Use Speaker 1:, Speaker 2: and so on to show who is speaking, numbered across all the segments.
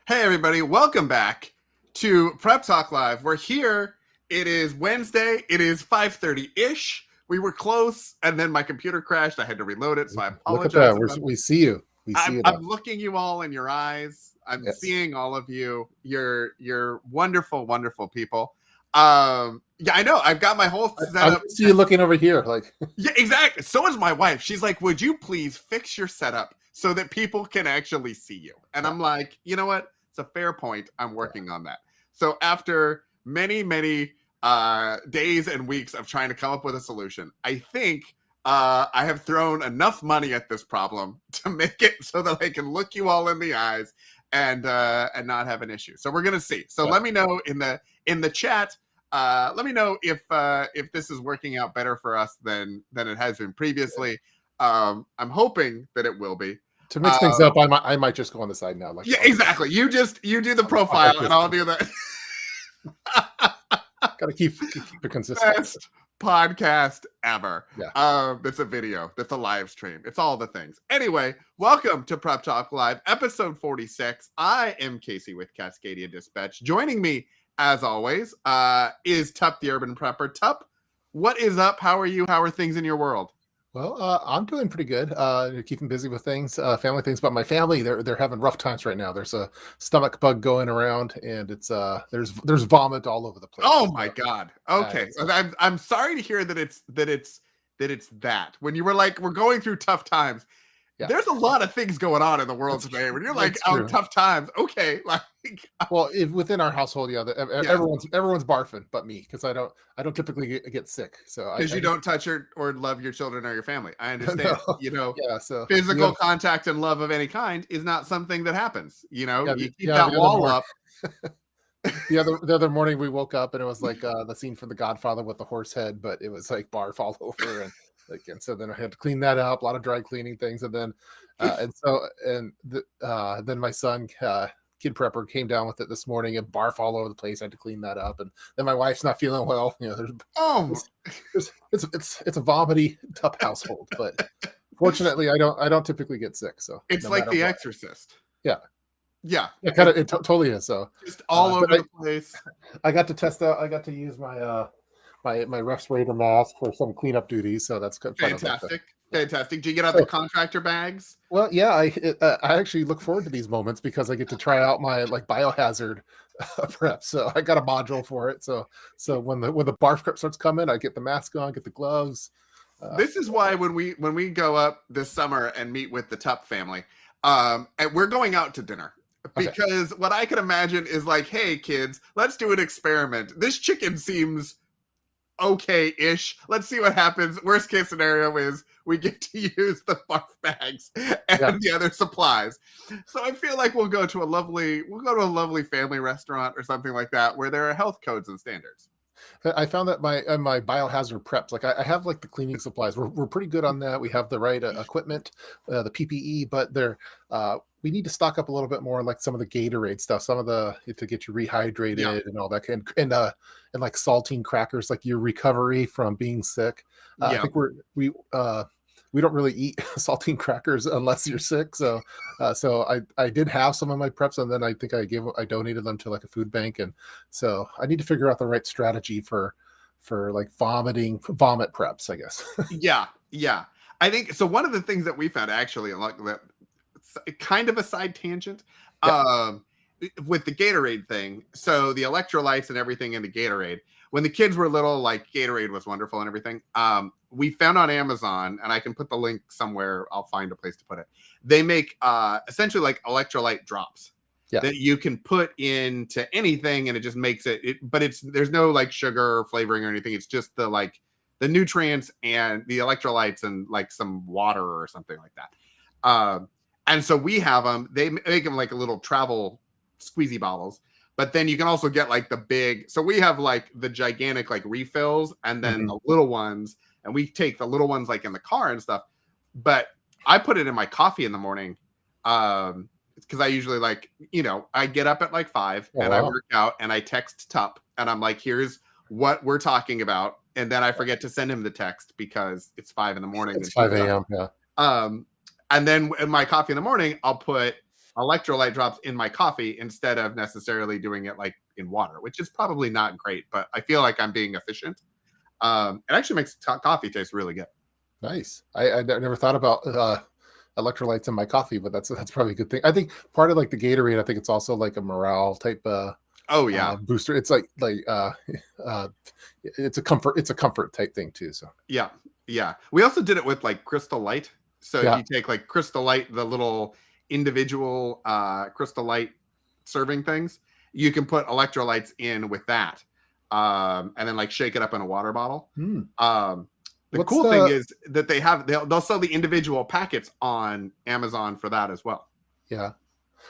Speaker 1: Hey everybody, welcome back to Prep Talk Live. We're here. It is Wednesday. It is 5:30-ish. We were close, and then my computer crashed. I had to reload it, so I
Speaker 2: Look at
Speaker 1: apologize.
Speaker 2: that. We see you. We see
Speaker 1: I'm,
Speaker 2: you now.
Speaker 1: I'm looking you all in your eyes. I'm
Speaker 2: Yes.
Speaker 1: seeing all of you. You're wonderful, wonderful people. Yeah, I know. I've got my whole
Speaker 2: I
Speaker 1: setup.
Speaker 2: see you looking over here. Like,
Speaker 1: Yeah, exactly. So is my wife. She's like, "Would you please fix your setup so that people can actually see you?" And I'm like, "You know what? It's a fair point. I'm working on that." So after many, many days and weeks of trying to come up with a solution, I think I have thrown enough money at this problem to make it so that I can look you all in the eyes and not have an issue. So we're gonna see. So let me know in the chat. Let me know if this is working out better for us than it has been previously. I'm hoping that it will be.
Speaker 2: to mix things up, I might just go on the side now. Like,
Speaker 1: Yeah, exactly. You do the profile, and I'll do the
Speaker 2: gotta keep it consistent.
Speaker 1: best podcast ever.
Speaker 2: Yeah.
Speaker 1: It's a video. That's a live stream. It's all the things. Anyway, welcome to Prep Talk Live, episode 46. I am Casey with Cascadia Dispatch. Joining me, as always, is Tup the Urban Prepper. Tup, what is up? How are you? How are things in your world?
Speaker 2: Well, I'm doing pretty good. Keeping busy with things, family things. But my family, they're having rough times right now. There's a stomach bug going around, and it's there's vomit all over the place.
Speaker 1: Oh my God. Okay. I'm sorry to hear that it's that. When you were like, we're going through tough times.
Speaker 2: Yeah.
Speaker 1: There's a lot of things going on in the world today. When you're like, oh, tough times. Okay. Like,
Speaker 2: well, within our household, everyone's barfing, but me, because I don't typically get sick. So
Speaker 1: because you don't touch or love your children or your family. I understand.
Speaker 2: No.
Speaker 1: Yeah.
Speaker 2: So
Speaker 1: physical contact and love of any kind is not something that happens. You keep
Speaker 2: that
Speaker 1: wall up.
Speaker 2: The other morning we woke up and it was like the scene from The Godfather with the horse head, but it was like barf all over, and so then I had to clean that up, a lot of dry cleaning things, and then then my son, kid prepper, came down with it this morning and barf all over the place. I had to clean that up, and then my wife's not feeling well. It's a vomity tough household, but fortunately I don't typically get sick. So
Speaker 1: it's like The Exorcist.
Speaker 2: Yeah, it totally is. So
Speaker 1: just all over the place.
Speaker 2: I got to test out. I got to use my my respirator mask for some cleanup duties. So that's good.
Speaker 1: Fantastic. Fantastic. Did you get out the contractor bags?
Speaker 2: Well, yeah, I actually look forward to these moments because I get to try out my biohazard prep. So I got a module for it. So when the barf prep starts coming, I get the mask on, get the gloves.
Speaker 1: This is why when we go up this summer and meet with the Tup family, and we're going out to dinner. Because what I can imagine is like, hey, kids, let's do an experiment. This chicken seems okay-ish. Let's see what happens. Worst case scenario is we get to use the barf bags and the other supplies. So I feel like we'll go to a lovely family restaurant or something like that where there are health codes and standards.
Speaker 2: I found that my biohazard preps, like I have like the cleaning supplies. We're pretty good on that. We have the right equipment, the PPE, but we need to stock up a little bit more, like some of the Gatorade stuff, some of the to get you rehydrated and all that, and like saltine crackers, like your recovery from being sick. I think we don't really eat saltine crackers unless you're sick. So I did have some of my preps, and then I think I donated them to like a food bank, and so I need to figure out the right strategy for like vomit preps, I guess.
Speaker 1: Yeah. I think so. One of the things that we found actually, like that, kind of a side tangent, with the Gatorade thing. So the electrolytes and everything into Gatorade. When the kids were little, like Gatorade was wonderful and everything. We found on Amazon, and I can put the link somewhere. I'll find a place to put it. They make essentially like electrolyte drops that you can put into anything, and it just makes it. But there's no like sugar or flavoring or anything. It's just the nutrients and the electrolytes and like some water or something like that. And so we have them. They make them like a little travel squeezy bottles. But then you can also get like the big. So we have like the gigantic like refills, and then the little ones. And we take the little ones like in the car and stuff. But I put it in my coffee in the morning. Because I usually I get up at like 5 I work out, and I text Tup, and I'm like, here's what we're talking about. And then I forget to send him the text because it's 5 in the morning.
Speaker 2: It's 5 a.m. Yeah.
Speaker 1: And then in my coffee in the morning, I'll put electrolyte drops in my coffee instead of necessarily doing it like in water, which is probably not great, but I feel like I'm being efficient. It actually makes coffee taste really good.
Speaker 2: Nice. I never thought about electrolytes in my coffee, but that's probably a good thing. I think part of like the Gatorade, I think it's also like a morale type
Speaker 1: Oh yeah,
Speaker 2: booster. It's uh, it's a comfort type thing too. So
Speaker 1: yeah, yeah. We also did it with like Crystal Light. So if
Speaker 2: yeah.
Speaker 1: you take like Crystal Light, the little individual Crystal Light serving things, you can put electrolytes in with that, and then like shake it up in a water bottle.
Speaker 2: Hmm.
Speaker 1: The
Speaker 2: What's
Speaker 1: cool thing
Speaker 2: the
Speaker 1: is that they'll sell the individual packets on Amazon for that as well.
Speaker 2: yeah?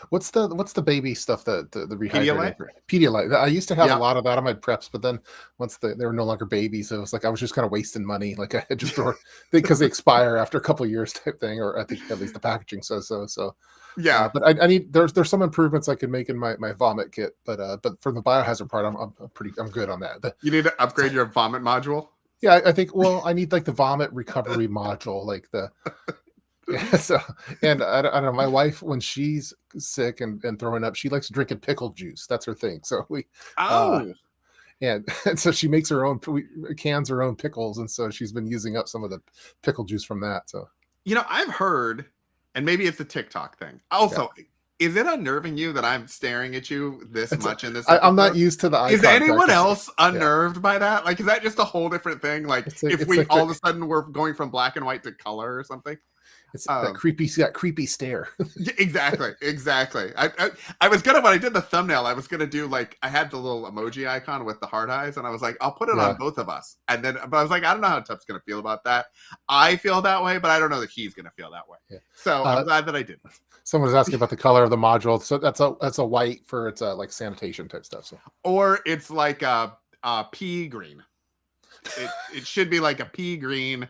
Speaker 2: What's the baby stuff that the rehydrating
Speaker 1: Pedialyte?
Speaker 2: Pedialyte? I used to have a
Speaker 1: Yeah,
Speaker 2: lot of that on my preps, but then once they were no longer babies, it was like I was just kind of wasting money. Like I had just throw because they expire after a couple of years type thing, or I think at least the packaging says so. So,
Speaker 1: yeah.
Speaker 2: but I need there's some improvements I can make in my vomit kit, but for the biohazard part, I'm good on that.
Speaker 1: You need to upgrade your vomit module.
Speaker 2: Yeah, I think I need like the vomit recovery module, like the yeah, so and I don't know. My wife, when she's sick and throwing up, she likes drinking pickle juice. That's her thing. So uh,
Speaker 1: Oh,
Speaker 2: and so she makes her own cans her own pickles, and so she's been using up some of the pickle juice from that. So
Speaker 1: I've heard, and maybe it's a TikTok thing.
Speaker 2: yeah,
Speaker 1: Also, is it unnerving you that I'm staring at you this
Speaker 2: it's
Speaker 1: much in this
Speaker 2: I'm not
Speaker 1: episode?
Speaker 2: used to the eye
Speaker 1: Is
Speaker 2: contact.
Speaker 1: anyone else
Speaker 2: Yeah,
Speaker 1: unnerved by that? Like, is that just a whole different thing? Like, if
Speaker 2: it's
Speaker 1: we
Speaker 2: like
Speaker 1: all of a sudden we're going from black and white to color or something?
Speaker 2: it's
Speaker 1: Um,
Speaker 2: that creepy stare.
Speaker 1: Yeah, exactly. I was gonna when I did the thumbnail, I was gonna do like I had the little emoji icon with the heart eyes, and I was like, I'll put it on
Speaker 2: Yeah,
Speaker 1: both of us. And then, but I was like, I don't know how Tup's gonna feel about that. I feel that way, but I don't know that he's gonna feel that way.
Speaker 2: yeah.
Speaker 1: So I'm glad that I did.
Speaker 2: Someone was asking about the color of the module. So that's a white for its like sanitation type stuff. So
Speaker 1: Or it's like a pea green. It should be like a pea green.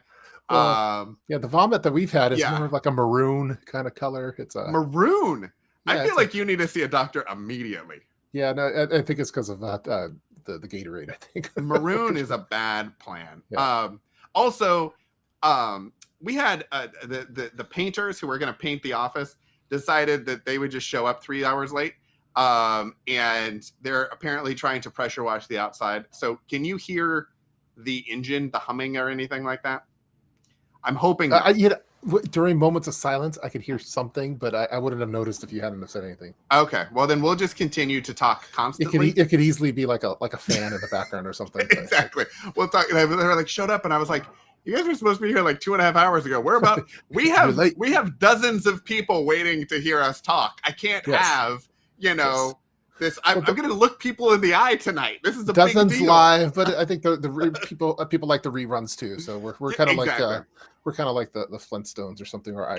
Speaker 2: well,
Speaker 1: Um,
Speaker 2: yeah, the vomit that we've had is
Speaker 1: yeah,
Speaker 2: more of like a maroon kind of color. It's a
Speaker 1: maroon. I
Speaker 2: yeah,
Speaker 1: feel
Speaker 2: it's a
Speaker 1: like you need to see a doctor immediately.
Speaker 2: yeah. No, I think it's because of that the Gatorade. I think
Speaker 1: Maroon is a bad plan.
Speaker 2: yeah.
Speaker 1: Also, we had the painters who were going to paint the office decided that they would just show up 3 hours late, and they're apparently trying to pressure wash the outside. So, can you hear the engine, the humming, or anything like that? I'm hoping not.
Speaker 2: During moments of silence, I could hear something, but I wouldn't have noticed if you hadn't have said anything.
Speaker 1: Okay, well then we'll just continue to talk constantly.
Speaker 2: It could easily be like a fan in the background or something. But,
Speaker 1: Exactly. We'll talk. And they were like showed up, and I was like, "You guys were supposed to be here like 2.5 hours ago. We're about. We
Speaker 2: You're
Speaker 1: have
Speaker 2: late.
Speaker 1: dozens of people waiting to hear us talk. I can't
Speaker 2: Yes.
Speaker 1: have
Speaker 2: Yes.
Speaker 1: this. I'm going to look people in the eye tonight. This is a
Speaker 2: Dozens
Speaker 1: big deal.
Speaker 2: live, but I think people like the reruns too. So we're kind of
Speaker 1: Exactly.
Speaker 2: like we're kind of like the Flintstones or something. Or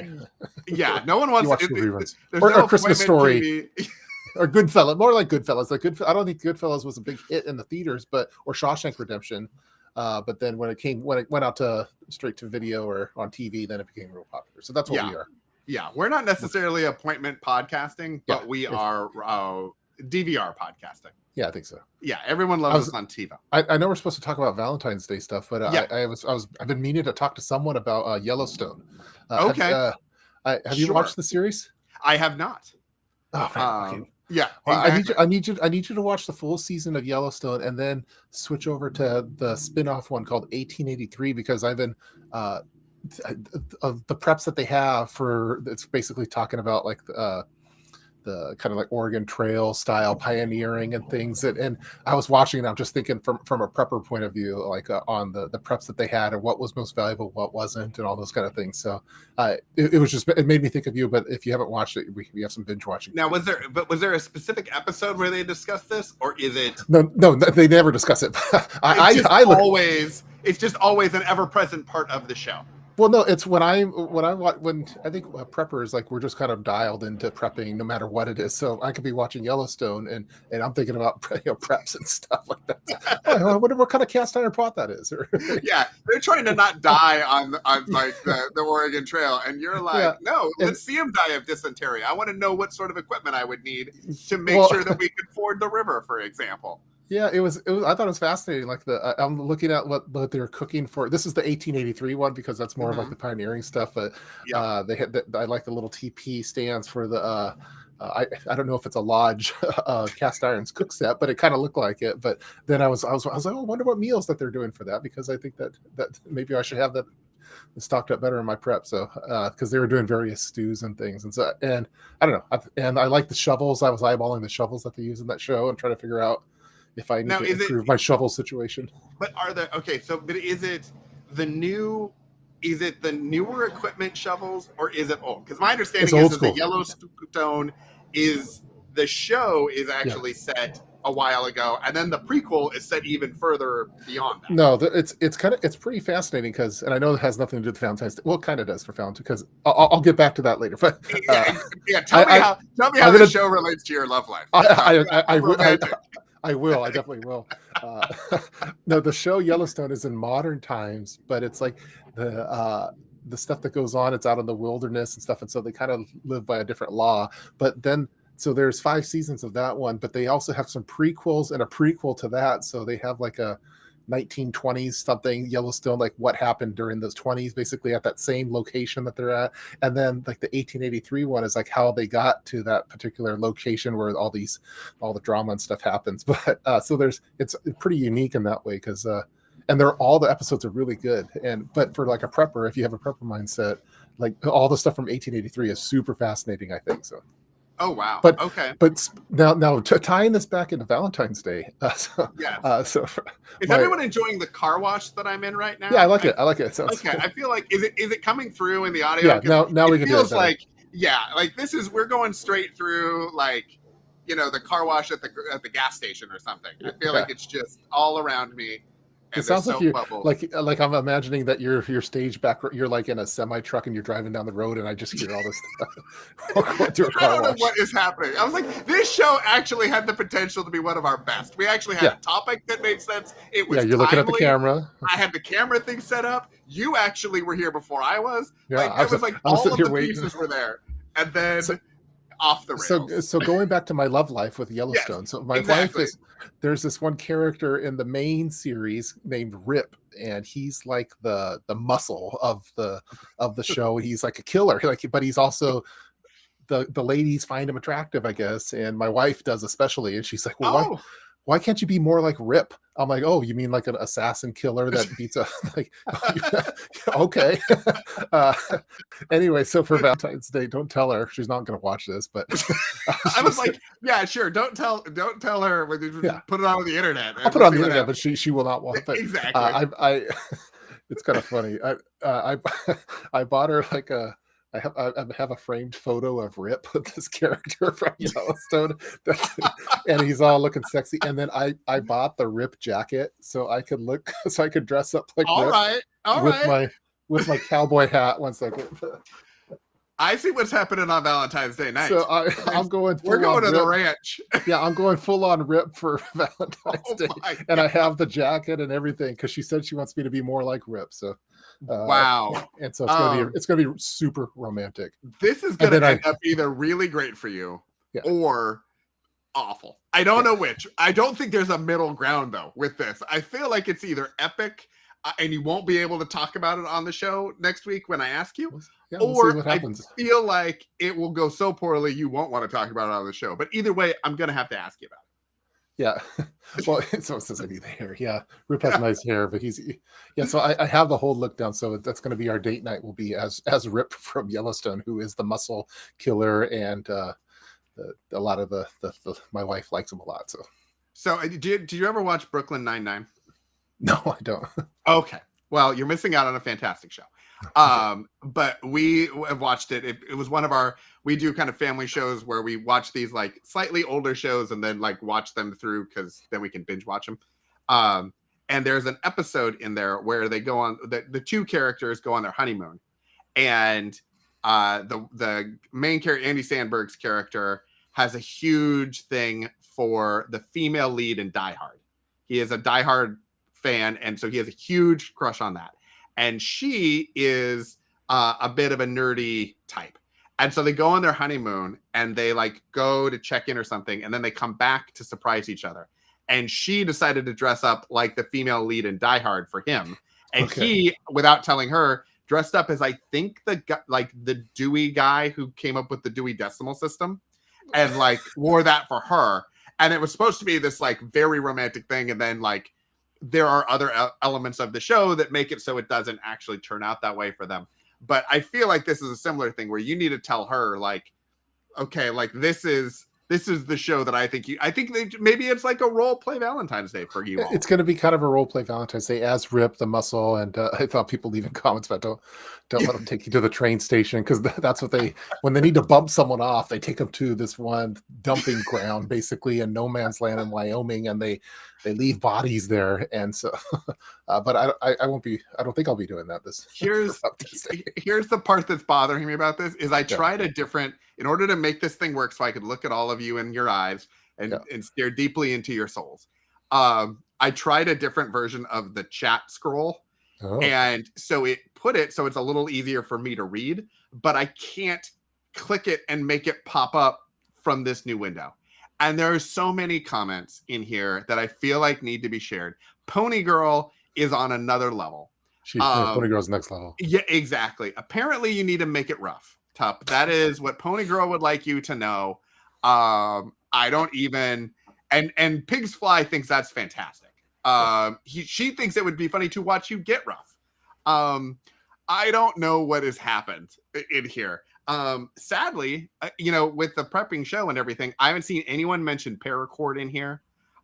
Speaker 1: Yeah, no one wants
Speaker 2: you watch
Speaker 1: to
Speaker 2: the reruns
Speaker 1: there's
Speaker 2: or
Speaker 1: no
Speaker 2: Christmas
Speaker 1: appointment
Speaker 2: Story.
Speaker 1: TV.
Speaker 2: Or Goodfellas, more like Goodfellas. I don't think Goodfellas was a big hit in the theaters, or Shawshank Redemption. But then when it went out to straight to video or on TV, then it became real popular. So that's what we are.
Speaker 1: Yeah, we're not necessarily appointment podcasting, but
Speaker 2: Yeah.
Speaker 1: we are DVR podcasting.
Speaker 2: Yeah, I think so.
Speaker 1: Yeah, everyone loves us on TiVo.
Speaker 2: I know we're supposed to talk about Valentine's Day stuff, but
Speaker 1: Yeah.
Speaker 2: I've been meaning to talk to someone about Yellowstone.
Speaker 1: Okay.
Speaker 2: Have you
Speaker 1: Sure.
Speaker 2: watched the series?
Speaker 1: I have not.
Speaker 2: Oh, man, okay.
Speaker 1: Yeah,
Speaker 2: Well,
Speaker 1: exactly.
Speaker 2: I need you to watch the full season of Yellowstone and then switch over to the spin-off one called 1883 because I've been of the preps that they have for it's basically talking about like the kind of like Oregon Trail style pioneering and things. And I was watching and I'm just thinking from a prepper point of view, like on the preps that they had and what was most valuable, what wasn't, and all those kind of things. So it made me think of you. But if you haven't watched it, we have some binge watching.
Speaker 1: Now, was there a specific episode where they discussed this, or is it?
Speaker 2: No, they never discuss it.
Speaker 1: It's just always an ever-present part of the show.
Speaker 2: Well, no, it's when I think preppers like we're just kind of dialed into prepping no matter what it is. So I could be watching Yellowstone and I'm thinking about preps and stuff like that. I wonder what kind of cast iron pot that is.
Speaker 1: Yeah, they're trying to not die on like the Oregon Trail, and you're like,
Speaker 2: Yeah.
Speaker 1: no, let's see him die of dysentery. I want to know what sort of equipment I would need to make sure that we could ford the river, for example.
Speaker 2: Yeah, it was. I thought it was fascinating. Like I'm looking at what they're cooking for. This is the 1883 one because that's more of like
Speaker 1: Hmm.
Speaker 2: the pioneering stuff. But
Speaker 1: Yep.
Speaker 2: they had. I like the little TP stands for the. I don't know if it's a lodge cast irons cook set, but it kind of looked like it. But then I was like, oh, I wonder what meals that they're doing for that because I think that maybe I should have that stocked up better in my prep. So because they were doing various stews and things, and I don't know. And I like the shovels. I was eyeballing the shovels that they use in that show and trying to figure out if I need
Speaker 1: Now,
Speaker 2: to
Speaker 1: is it?
Speaker 2: improve my shovel situation.
Speaker 1: But are the okay? So, but is it the new? Is it the newer equipment shovels or is it old? Because my
Speaker 2: It's
Speaker 1: understanding
Speaker 2: old
Speaker 1: is that
Speaker 2: school.
Speaker 1: Yellowstone is the show is
Speaker 2: Yeah.
Speaker 1: actually set a while ago, and then the prequel is set even further beyond that.
Speaker 2: No, it's pretty fascinating because, and I know it has nothing to do with Valentine's Day. Well, it kind of does for Valentine because I'll get back to that later. But
Speaker 1: Yeah, yeah.
Speaker 2: I
Speaker 1: Tell me how
Speaker 2: I'm
Speaker 1: this
Speaker 2: gonna
Speaker 1: show relates to your love life.
Speaker 2: I will
Speaker 1: Romantic.
Speaker 2: I will. I definitely will. Uh, no, the show Yellowstone is in modern times, but it's like the stuff that goes on. It's out in the wilderness and stuff, and so they kind of live by a different law. But then, so there's 5 seasons of that one, but they also have some prequels and a prequel to that. So they have like a 1920s something Yellowstone, like what happened during those 20s, basically at that same location that they're at. And then like the 1883 one is like how they got to that particular location where all the drama and stuff happens. But so it's pretty unique in that way because and they're all the episodes are really good. And but for like a prepper, if you have a prepper mindset, like all the stuff from 1883 is super fascinating, I think. So
Speaker 1: Oh wow.
Speaker 2: but
Speaker 1: Okay.
Speaker 2: now tying this back into Valentine's Day,
Speaker 1: Yes.
Speaker 2: so
Speaker 1: Is
Speaker 2: my
Speaker 1: everyone enjoying the car wash that I'm in right
Speaker 2: yeah, I
Speaker 1: now?
Speaker 2: like it. I like it. It sounds
Speaker 1: Okay. I feel like is it coming through in the audio?
Speaker 2: yeah.
Speaker 1: Because
Speaker 2: Now
Speaker 1: it
Speaker 2: we can hear it
Speaker 1: feels
Speaker 2: better.
Speaker 1: like yeah, like this is we're going straight through like the car wash at the gas station or something. I feel
Speaker 2: Yeah,
Speaker 1: like it's just all around me,
Speaker 2: it
Speaker 1: and there's
Speaker 2: sounds like
Speaker 1: soap
Speaker 2: you
Speaker 1: bubbles.
Speaker 2: like I'm imagining that your stage back. You're like in a semi truck and you're driving down the road, and I just hear all this stuff going through a
Speaker 1: I
Speaker 2: car
Speaker 1: don't know
Speaker 2: wash.
Speaker 1: what is happening. I was like, this show actually had the potential to be one of our best. We actually had
Speaker 2: Yeah,
Speaker 1: a topic that made sense. It
Speaker 2: yeah.
Speaker 1: was
Speaker 2: You're looking at the
Speaker 1: timely.
Speaker 2: camera.
Speaker 1: I had the camera thing set up. You actually were here before I was.
Speaker 2: Yeah,
Speaker 1: Like, it was like
Speaker 2: I'm
Speaker 1: all
Speaker 2: sitting
Speaker 1: of
Speaker 2: here
Speaker 1: the
Speaker 2: waiting.
Speaker 1: pieces were there. And
Speaker 2: So
Speaker 1: then off the
Speaker 2: so
Speaker 1: rails.
Speaker 2: so going back to my love life with
Speaker 1: Yes,
Speaker 2: Yellowstone. So my wife
Speaker 1: exactly.
Speaker 2: is there's this one character in the main series named Rip, and he's like the muscle of the show. He's like a killer, like, but he's also the ladies find him attractive, I guess, and my wife does especially, and she's like, well, why
Speaker 1: Oh,
Speaker 2: why can't you be more like Rip? I'm like, oh, you mean like an assassin killer that beats a like okay. uh anyway, so for Valentine's Day, don't tell her, she's not going to watch this, but
Speaker 1: I was
Speaker 2: she's
Speaker 1: like, yeah, sure. Don't tell her.
Speaker 2: yeah,
Speaker 1: Put it on the internet,
Speaker 2: I'll
Speaker 1: and
Speaker 2: put it
Speaker 1: we'll
Speaker 2: on
Speaker 1: see
Speaker 2: the
Speaker 1: what
Speaker 2: internet,
Speaker 1: happens.
Speaker 2: but she will not want. But
Speaker 1: Exactly.
Speaker 2: I it's kind of funny. I bought her like I have a framed photo of Rip, this character from Yellowstone, and he's all looking sexy. And then I bought the Rip jacket so I could look so I could dress up like
Speaker 1: All
Speaker 2: Rip
Speaker 1: right. All
Speaker 2: with
Speaker 1: right.
Speaker 2: my cowboy hat. 1 second.
Speaker 1: I see what's happening on Valentine's Day
Speaker 2: So
Speaker 1: night.
Speaker 2: I'm going
Speaker 1: We're
Speaker 2: full on
Speaker 1: going to the
Speaker 2: Rip.
Speaker 1: ranch.
Speaker 2: Yeah, I'm going full on Rip for Valentine's
Speaker 1: Oh
Speaker 2: Day,
Speaker 1: my
Speaker 2: and I
Speaker 1: god!
Speaker 2: have the jacket and everything because she said she wants me to be more like Rip. So, uh,
Speaker 1: Wow.
Speaker 2: and so
Speaker 1: Um,
Speaker 2: it's gonna be super romantic.
Speaker 1: this is
Speaker 2: And
Speaker 1: going
Speaker 2: then
Speaker 1: to end up either really great for you
Speaker 2: yeah,
Speaker 1: or awful. I don't
Speaker 2: yeah,
Speaker 1: know which. I don't think there's a middle ground though with this. I feel like it's either epic, and you won't be able to talk about it on the show next week when I ask you,
Speaker 2: we'll see
Speaker 1: or
Speaker 2: what
Speaker 1: I
Speaker 2: happens.
Speaker 1: feel like it will go so poorly you won't want to talk about it on the show. But either way, I'm going to have to ask you about
Speaker 2: Yeah, well, so it says I need the hair. Yeah, Rip
Speaker 1: it.
Speaker 2: has nice hair, but yeah. So I have the whole look down. So that's going to be our date night. Will be as Rip from Yellowstone, who is the muscle killer, and a lot of my wife likes him a lot. So
Speaker 1: So, did you ever watch Brooklyn Nine-Nine?
Speaker 2: no, I don't.
Speaker 1: Okay. Well, you're missing out on a fantastic show.
Speaker 2: Okay.
Speaker 1: But we have watched it. It was one of our, we do kind of family shows where we watch these like slightly older shows and then like watch them through because then we can binge watch them. And there's an episode in there where they go on, the two characters go on their honeymoon. And the main character, Andy Sandberg's character, has a huge thing for the female lead in Die Hard. He is a Die Hard fan, and so he has a huge crush on that. And she is a bit of a nerdy type. And so they go on their honeymoon and they like go to check in or something, and then they come back to surprise each other. and she decided to dress up like the female lead in Die Hard for him. And
Speaker 2: Okay.
Speaker 1: he, without telling her, dressed up as I think the Dewey guy who came up with the Dewey Decimal System, and like wore that for her. And it was supposed to be this like very romantic thing, and then like there are other elements of the show that make it so it doesn't actually turn out that way for them. But I feel like this is a similar thing where you need to tell her like, okay, like this is the show that I think maybe it's like a role play Valentine's Day for you all.
Speaker 2: It's going to be kind of a role play Valentine's Day as Rip the Muscle, and I thought people leaving comments about don't let them take you to the train station, because that's what when they need to bump someone off, they take them to this one dumping ground, basically in no man's land in Wyoming, and they leave bodies there. And so, but I won't be. I don't think I'll be doing that this.
Speaker 1: Here's the part that's bothering me about this is I tried in order to make this thing work so I could look at all of you in your eyes and stare deeply into your souls. I tried a different version of the chat scroll. Oh. And so it put it so it's a little easier for me to read, but I can't click it and make it pop up from this new window. And there are so many comments in here that I feel like need to be shared. Pony Girl is on another level.
Speaker 2: Pony Girl's next level.
Speaker 1: Yeah, exactly. Apparently you need to make it rough. Tup. That is what Pony Girl would like you to know. I don't even, and Pigs Fly thinks that's fantastic. She thinks it would be funny to watch you get rough. I don't know what has happened in here. Sadly, with the prepping show and everything, I haven't seen anyone mention paracord in here.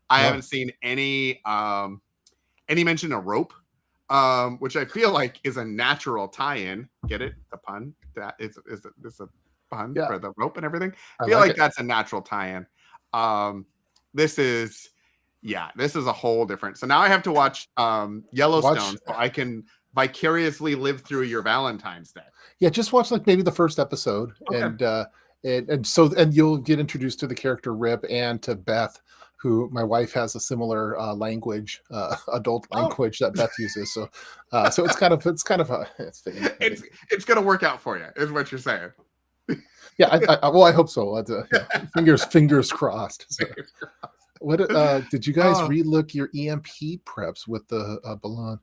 Speaker 1: I haven't seen any mention of rope, which I feel like is a natural tie-in. Get it? The pun? That is a pun for the rope and everything. I feel like that's a natural tie-in. This is a whole different. So now I have to watch Yellowstone so I can vicariously live through your Valentine's Day.
Speaker 2: Yeah, just watch like maybe the first episode, okay. and you'll get introduced to the character Rip and to Beth, who my wife has a similar language, adult language that Beth uses. So it's kind of
Speaker 1: it's going to work out for you, is what you're saying.
Speaker 2: Yeah, I hope so. Fingers crossed. So. What did you guys relook your EMP preps with the balloon?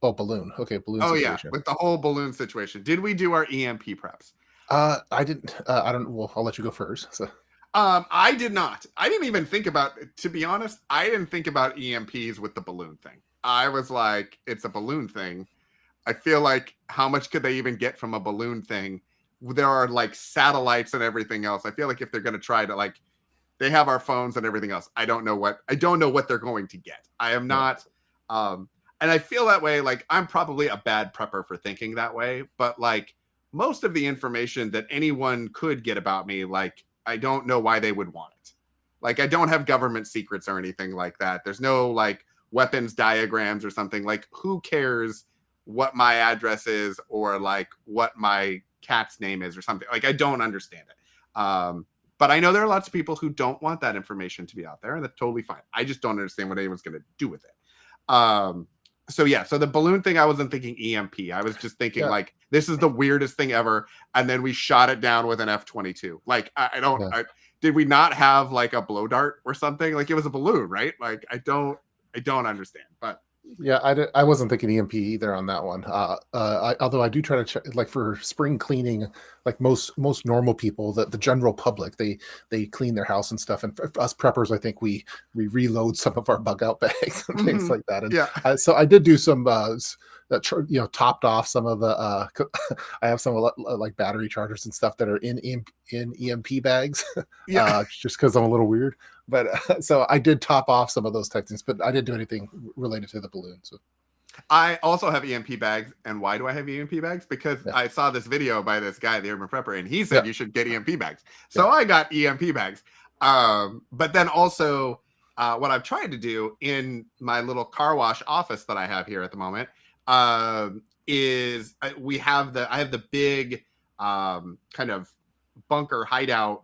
Speaker 2: Balloon. Okay, balloon. Situation.
Speaker 1: With the whole balloon situation. Did we do our EMP preps?
Speaker 2: I didn't. I don't. Well, I'll let you go first. So.
Speaker 1: I did not. I didn't even think about. To be honest, I didn't think about EMPs with the balloon thing. I was like, it's a balloon thing. I feel like how much could they even get from a balloon thing? There are like satellites and everything else. I feel like if they're going to try to like, they have our phones and everything else. I don't know what they're going to get. I am not. And I feel that way. Like I'm probably a bad prepper for thinking that way, but like most of the information that anyone could get about me, like I don't know why they would want it. Like I don't have government secrets or anything like that. There's no like weapons diagrams or something. Like who cares what my address is or like what my cat's name is or something. Like I don't understand it. But I know there are lots of people who don't want that information to be out there, and that's totally fine. I just don't understand what anyone's going to do with it. So the balloon thing, I wasn't thinking EMP. I was just thinking like, this is the weirdest thing ever. And then we shot it down with an F-22. Like, did we not have like a blow dart or something? Like it was a balloon, right? Like, I don't understand, but.
Speaker 2: Yeah, I wasn't thinking EMP either on that one. Although I do try to check, like for spring cleaning, like most normal people, the general public, they clean their house and stuff. And for us preppers, I think we reload some of our bug out bags and things like that. And so I did do some topped off some of the. I have some like battery chargers and stuff that are in EMP bags. Just because I'm a little weird. But so I did top off some of those type things, but I didn't do anything related to the balloon. So
Speaker 1: I also have EMP bags. And why do I have EMP bags? Because I saw this video by this guy, the urban prepper, and he said you should get EMP bags. So I got EMP bags. But then also what I've tried to do in my little car wash office that I have here at the moment is I have the big kind of bunker hideout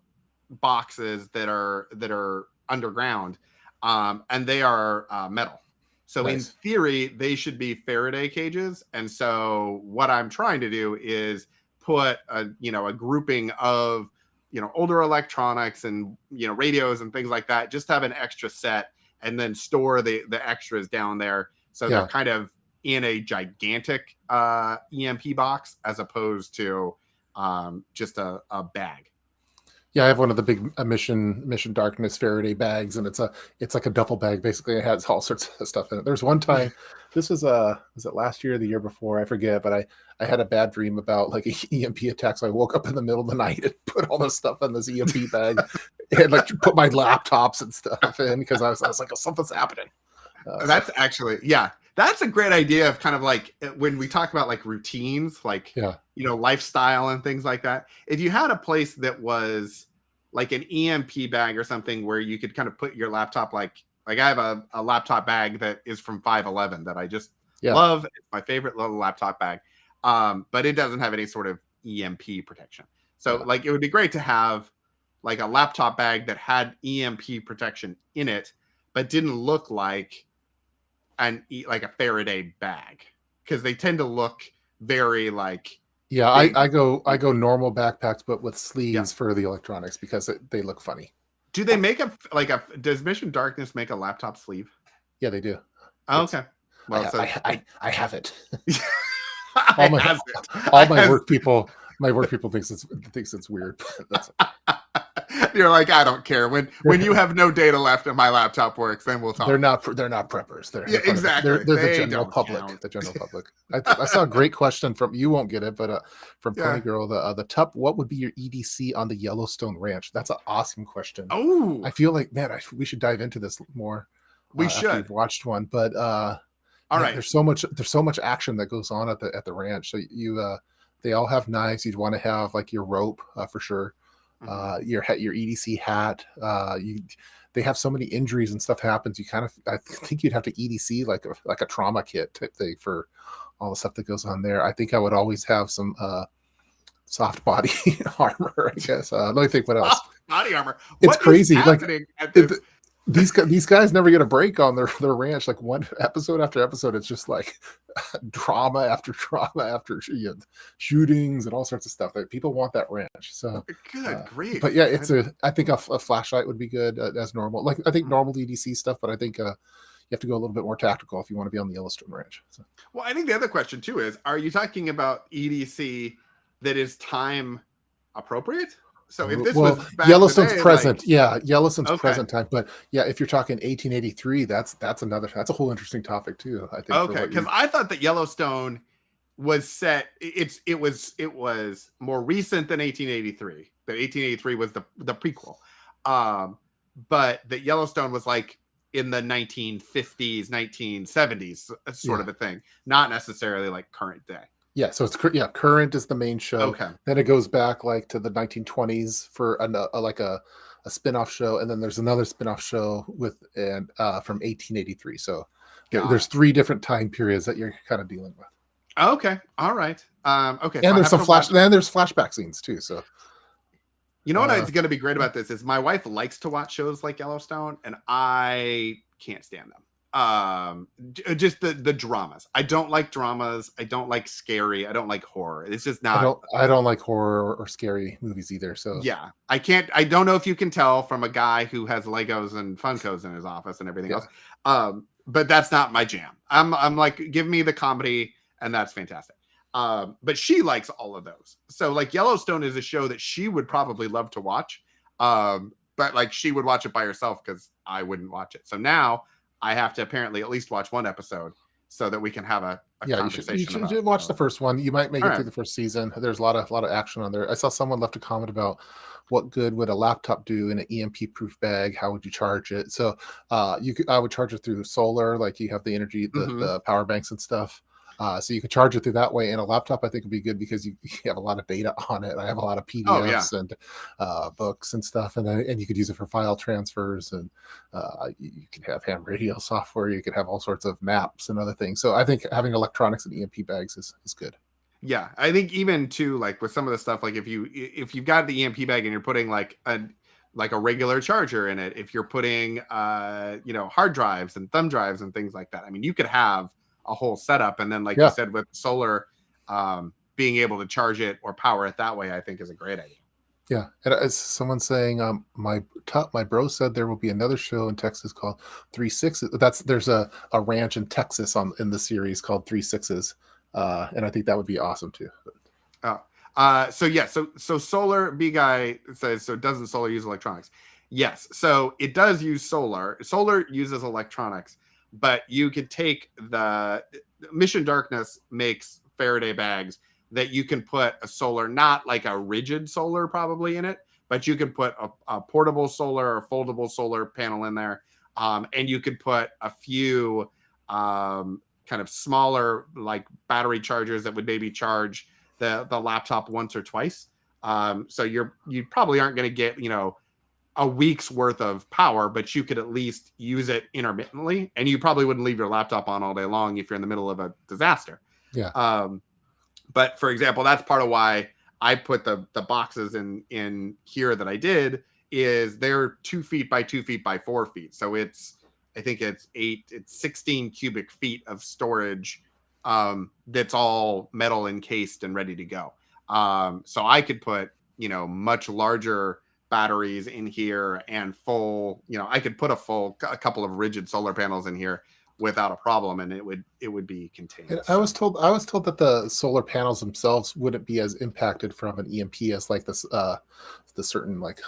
Speaker 1: boxes that are underground, and they are metal. So in theory, they should be Faraday cages. And so what I'm trying to do is put a grouping of older electronics and radios and things like that, just have an extra set and then store the extras down there, so they're
Speaker 2: Yeah.
Speaker 1: kind of in a gigantic EMP box as opposed to just a bag.
Speaker 2: Yeah, I have one of the big Mission Darkness Faraday bags, and it's like a duffel bag. Basically, it has all sorts of stuff in it. There's one time, this was it last year or the year before? I forget, but I had a bad dream about like an EMP attack, so I woke up in the middle of the night and put all this stuff in this EMP bag, and like put my laptops and stuff in because I was like, oh, something's happening.
Speaker 1: That's actually, that's a great idea of kind of like when we talk about like routines, like, lifestyle and things like that. If you had a place that was like an EMP bag or something where you could kind of put your laptop, like I have a laptop bag that is from 511 that I just love. It's my favorite little laptop bag. But it doesn't have any sort of EMP protection. So like, it would be great to have like a laptop bag that had EMP protection in it, but didn't look like like a Faraday bag, because they tend to look very like
Speaker 2: I go normal backpacks but with sleeves for the electronics because they look funny.
Speaker 1: Do they make does Mission Darkness make a laptop sleeve?
Speaker 2: Yeah, they do.
Speaker 1: Oh, okay.
Speaker 2: Well, I have it.
Speaker 1: all
Speaker 2: my work people thinks it's weird. That's
Speaker 1: You're like, I don't care. When you have no data left and my laptop works, then we'll talk.
Speaker 2: They're not preppers. They're
Speaker 1: exactly.
Speaker 2: They're the general public. Count. The general public. I saw a great question from, you won't get it, but from Pony Girl. The top. What would be your EDC on the Yellowstone Ranch? That's an awesome question.
Speaker 1: Oh,
Speaker 2: I feel like, man, we should dive into this more.
Speaker 1: We should.
Speaker 2: After you've watched one, but all right. There's so much action that goes on at the ranch. So they all have knives. You'd want to have like your rope for sure. Your EDC hat. They have so many injuries and stuff happens. I think you'd have to EDC like a trauma kit type thing for all the stuff that goes on there. I think I would always have some soft body armor. I guess. Let me think. What else?
Speaker 1: Soft body armor.
Speaker 2: It's crazy. Like these guys never get a break on their ranch. Like one episode after episode, it's just like drama after drama after shootings and all sorts of stuff. Like, people want that ranch. So
Speaker 1: good, great.
Speaker 2: But yeah, I think a flashlight would be good as normal. Like I think normal EDC stuff, but I think you have to go a little bit more tactical if you want to be on the Yellowstone Ranch. So.
Speaker 1: Well, I think the other question too is: are you talking about EDC that is time appropriate? So if this was back
Speaker 2: Yellowstone's
Speaker 1: today,
Speaker 2: present, Yellowstone's present time. But yeah, if you're talking 1883, that's a whole interesting topic too. I think.
Speaker 1: Okay, because I thought that Yellowstone was set. It was more recent than 1883. That 1883 was the prequel, but that Yellowstone was like in the 1950s, 1970s sort of a thing, not necessarily like current day.
Speaker 2: Yeah, so it's current is the main show.
Speaker 1: Okay.
Speaker 2: Then it goes back like to the 1920s for a spin-off show, and then there's another spin-off show from 1883. So there's 3 different time periods that you're kind of dealing with.
Speaker 1: Okay, all right. Okay,
Speaker 2: and there's there's flashback scenes too. So
Speaker 1: you know what is going to be great about this is my wife likes to watch shows like Yellowstone, and I can't stand them. Just the dramas. I don't like dramas. I don't like scary. I don't like horror. It's just not.
Speaker 2: I don't like horror or scary movies either. So
Speaker 1: yeah, I can't. I don't know if you can tell from a guy who has Legos and Funkos in his office and everything else. But that's not my jam. I'm like, give me the comedy, and that's fantastic. But she likes all of those. So like Yellowstone is a show that she would probably love to watch. But like she would watch it by herself because I wouldn't watch it. So now I have to apparently at least watch one episode so that we can have a conversation.
Speaker 2: You should watch the first one. You might make it through the first season. There's a lot of action on there. I saw someone left a comment about what good would a laptop do in an EMP proof bag? How would you charge it? So I would charge it through solar, like you have the energy, the power banks and stuff. So you can charge it through that way. And a laptop, I think, would be good because you have a lot of data on it. I have a lot of PDFs and books and stuff, and you could use it for file transfers. And you can have ham radio software. You could have all sorts of maps and other things. So I think having electronics and EMP bags is good. Yeah,
Speaker 1: I think even too, like with some of the stuff, like if you've got the EMP bag and you're putting like a regular charger in it, if you're putting hard drives and thumb drives and things like that, I mean, you could have a whole setup, and then like you said with solar, being able to charge it or power it that way, I think is a great idea.
Speaker 2: Yeah, and as someone saying, my bro said there will be another show in Texas called Three Sixes. There's a ranch in Texas in the series called Three Sixes, and I think that would be awesome too.
Speaker 1: Oh, so yeah, so solar B guy says, so doesn't solar use electronics? Yes, so it does use solar. Solar uses electronics, but you could take the Mission Darkness makes Faraday bags that you can put a solar, not like a rigid solar probably in it, but you can put a portable solar or foldable solar panel in there, and you could put a few kind of smaller like battery chargers that would maybe charge the laptop once or twice. So you probably aren't going to get, a week's worth of power, but you could at least use it intermittently, and you probably wouldn't leave your laptop on all day long if you're in the middle of a disaster.
Speaker 2: Yeah.
Speaker 1: But for example, that's part of why I put the boxes in here that I did, is they're 2 feet by 2 feet by 4 feet. So I think it's 16 cubic feet of storage, that's all metal encased and ready to go. So I could put, much larger batteries in here and I could put a couple of rigid solar panels in here without a problem, and it would be contained.
Speaker 2: And I was told that the solar panels themselves wouldn't be as impacted from an EMP as like this the certain like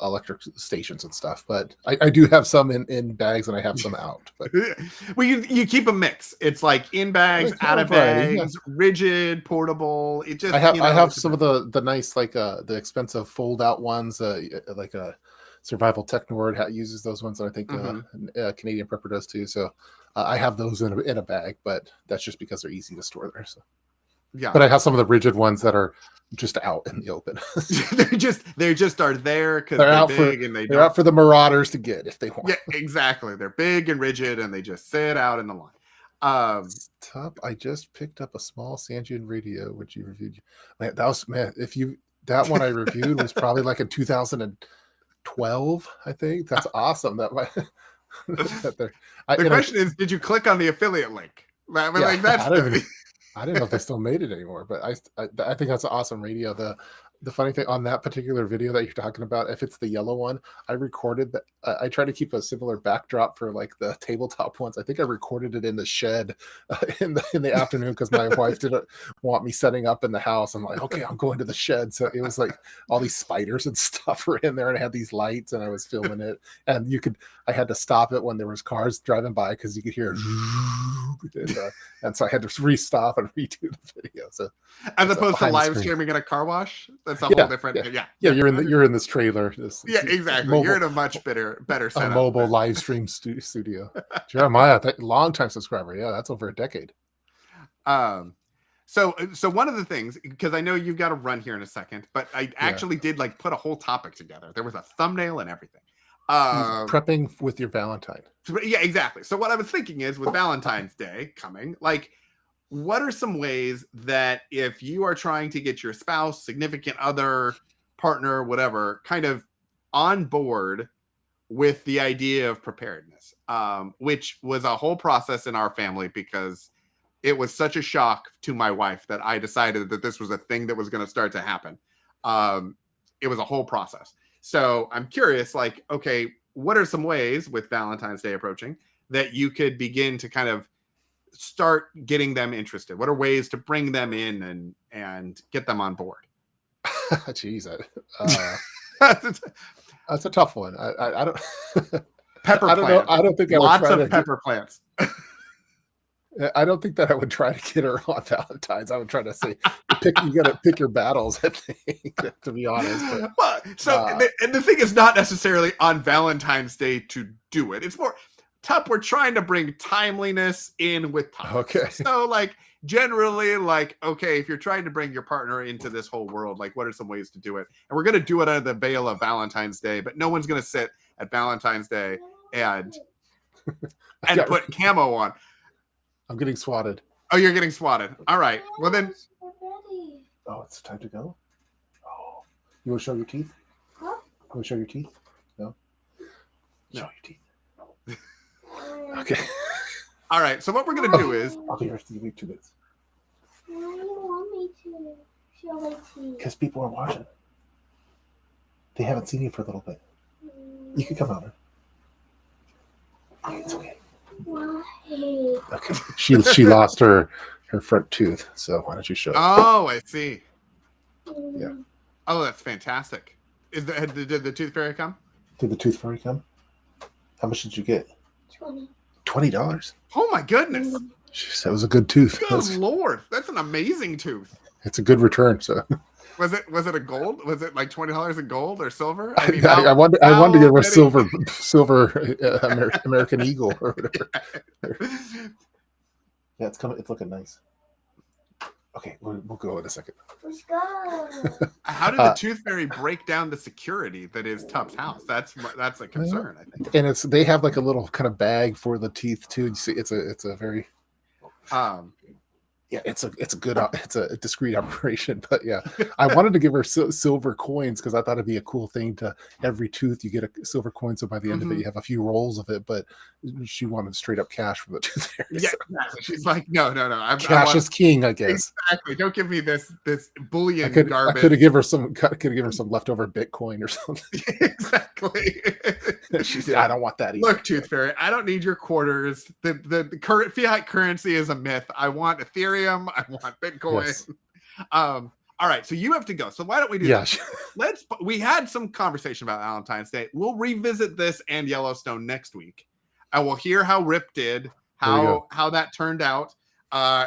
Speaker 2: electric stations and stuff. But I do have some in bags, and I have some out. But
Speaker 1: well, you keep a mix. It's like in bags, out of bags, rigid, portable. It just
Speaker 2: I have some of the nice like the expensive fold out ones, like a Survival Technord uses those ones, and I think Canadian Prepper does too. So I have those in a bag, but that's just because they're easy to store there. So yeah, but I have some of the rigid ones that are just out in the open.
Speaker 1: they just are there because
Speaker 2: they're
Speaker 1: big and
Speaker 2: they're out for the marauders to get if they want.
Speaker 1: Yeah, exactly. They're big and rigid, and they just sit out in the line.
Speaker 2: I just picked up a small Sangean radio, which you reviewed. Man, that one I reviewed was probably like in 2012, I think. That's awesome. That might.
Speaker 1: The question is, did you click on the affiliate link? I mean,
Speaker 2: I didn't know if they still made it anymore, but I think that's an awesome radio. The funny thing on that particular video that you're talking about, if it's the yellow one, I recorded that. I try to keep a similar backdrop for like the tabletop ones. I think I recorded it in the shed in the afternoon because my wife didn't want me setting up in the house. I'm like, okay, I'm going to the shed. So it was like all these spiders and stuff were in there, and I had these lights, and I was filming it. And I had to stop it when there was cars driving by because you could hear and so I had to restop and redo the video. So
Speaker 1: as opposed to live streaming in a car wash, that's a whole different. Yeah,
Speaker 2: you're in this trailer.
Speaker 1: Exactly. You're in a much better setup.
Speaker 2: A mobile live stream studio. Jeremiah, long time subscriber. Yeah, that's over a decade.
Speaker 1: So one of the things, because I know you've got to run here in a second, but I actually did like put a whole topic together. There was a thumbnail and everything.
Speaker 2: Prepping with your Valentine.
Speaker 1: Yeah, exactly. So what I was thinking is, with Valentine's Day coming, like, what are some ways that if you are trying to get your spouse, significant other, partner, whatever, kind of on board with the idea of preparedness, which was a whole process in our family because it was such a shock to my wife that I decided that this was a thing that was going to start to happen. It was a whole process. So I'm curious, like, okay, what are some ways with Valentine's Day approaching that you could begin to kind of start getting them interested? What are ways to bring them in and get them on board?
Speaker 2: Jeez, that's a tough one. I don't.
Speaker 1: Pepper
Speaker 2: I don't
Speaker 1: plant.
Speaker 2: know. I don't think
Speaker 1: lots of pepper plants.
Speaker 2: I don't think that I would try to get her on Valentine's. I would try to say, you got to pick your battles, I think, to be honest. But,
Speaker 1: and the thing is not necessarily on Valentine's Day to do it. It's more, we're trying to bring timeliness in with time.
Speaker 2: Okay.
Speaker 1: So, like, generally, like, okay, if you're trying to bring your partner into this whole world, like, what are some ways to do it? And we're going to do it under the veil of Valentine's Day, but no one's going to sit at Valentine's Day and put camo on.
Speaker 2: I'm getting swatted.
Speaker 1: Oh, you're getting swatted. All right. Well, then.
Speaker 2: Oh, it's time to go? Oh. You want to show your teeth? Huh? You want to show your teeth? No? Show your teeth. Okay.
Speaker 1: All right. So what we're going to do is.
Speaker 2: I'll be here for 2 minutes.
Speaker 3: Why do you want me to show my teeth?
Speaker 2: Because people are watching. They haven't seen you for a little bit. You can come over. It's okay.
Speaker 3: Why?
Speaker 2: Okay. She lost her front tooth, so why don't you show it?
Speaker 1: Oh, I see.
Speaker 2: Yeah.
Speaker 1: Oh, that's fantastic. Did the tooth fairy come?
Speaker 2: Did the tooth fairy come? How much did you get? $20.
Speaker 1: Oh my goodness.
Speaker 2: She said it was a good tooth.
Speaker 1: Good Lord. That's an amazing tooth.
Speaker 2: It's a good return. So
Speaker 1: was it a gold? Was it like $20 in gold or silver?
Speaker 2: I mean, I wanted to give her a silver American Eagle or whatever. Yeah, it's coming. It's looking nice. Okay, we'll go in a second.
Speaker 3: Let's go.
Speaker 1: How did the tooth fairy break down the security that is Tup's house? That's a concern, I think.
Speaker 2: And they have like a little kind of bag for the teeth too. You see, it's a very yeah, it's a discreet operation. But yeah, I wanted to give her silver coins because I thought it'd be a cool thing to every tooth you get a silver coin. So by the end of it, you have a few rolls of it. But she wanted straight up cash from the tooth fairy.
Speaker 1: Yeah, exactly. She's like, no.
Speaker 2: Cash is king, I guess.
Speaker 1: Exactly. Don't give me this bullion garbage.
Speaker 2: I could have given her some leftover Bitcoin or something.
Speaker 1: Exactly.
Speaker 2: She said, I don't want that either.
Speaker 1: Look, tooth fairy, I don't need your quarters. The current fiat currency is a myth. I want Ethereum. I want Bitcoin. Yes. All right, so you have to go. So why don't we do this? We had some conversation about Valentine's Day. We'll revisit this and Yellowstone next week. And we'll hear how Rip did, how that turned out.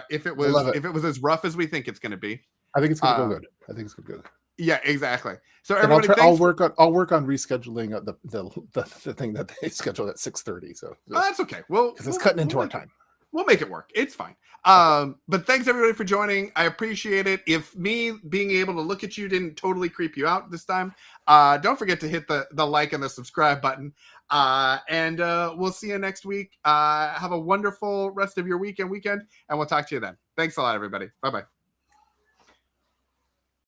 Speaker 1: If it was as rough as we think it's going to be.
Speaker 2: I think it's going to go good. I think it's going to go good.
Speaker 1: Yeah, exactly. So
Speaker 2: everybody, I'll work on rescheduling the thing that they scheduled at 6:30. So
Speaker 1: that's okay. Well,
Speaker 2: because it's cutting into our time.
Speaker 1: We'll make it work. It's fine. But thanks everybody for joining. I appreciate it. If me being able to look at you didn't totally creep you out this time, don't forget to hit the like and the subscribe button. And we'll see you next week. Have a wonderful rest of your weekend, and we'll talk to you then. Thanks a lot, everybody. Bye-bye.